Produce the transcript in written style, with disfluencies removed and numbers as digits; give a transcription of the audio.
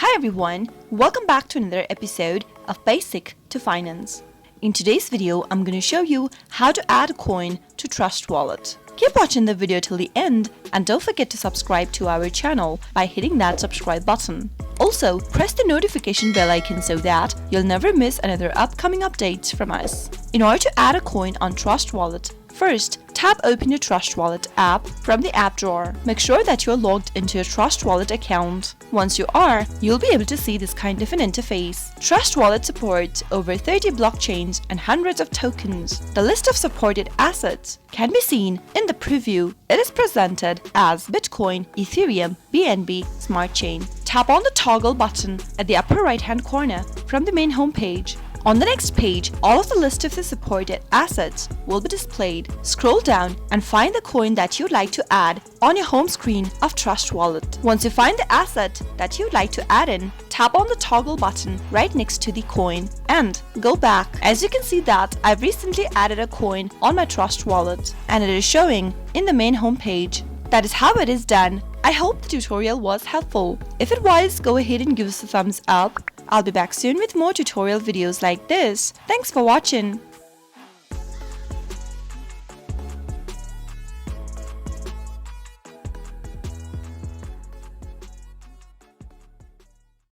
Hi everyone, welcome back to another episode of Basic to Finance. In today's video, I'm going to show you how to add a coin to Trustwallet. Keep watching the video till the end and don't forget to subscribe to our channel by hitting that subscribe button. Also, press the notification bell icon so that you'll never miss another upcoming updates from us. In order to add a coin on Trustwallet, first, tap Open your Trustwallet app from the app drawer. Make sure that you're logged into your Trustwallet account. Once you are, you'll be able to see this kind of an interface. Trustwallet supports over 30 blockchains and hundreds of tokens. The list of supported assets can be seen in the preview. It is presented as Bitcoin, Ethereum, BNB, Smart Chain. Tap on the toggle button at the upper right-hand corner from the main homepage. On the next page, all of the list of the supported assets will be displayed. Scroll down and find the coin that you'd like to add on your home screen of Trustwallet. Once you find the asset that you'd like to add in, tap on the toggle button right next to the coin and go back. As you can see that I've recently added a coin on my Trustwallet and it is showing in the main homepage. That is how it is done. I hope the tutorial was helpful. If it was, go ahead and give us a thumbs up. I'll be back soon with more tutorial videos like this. Thanks for watching.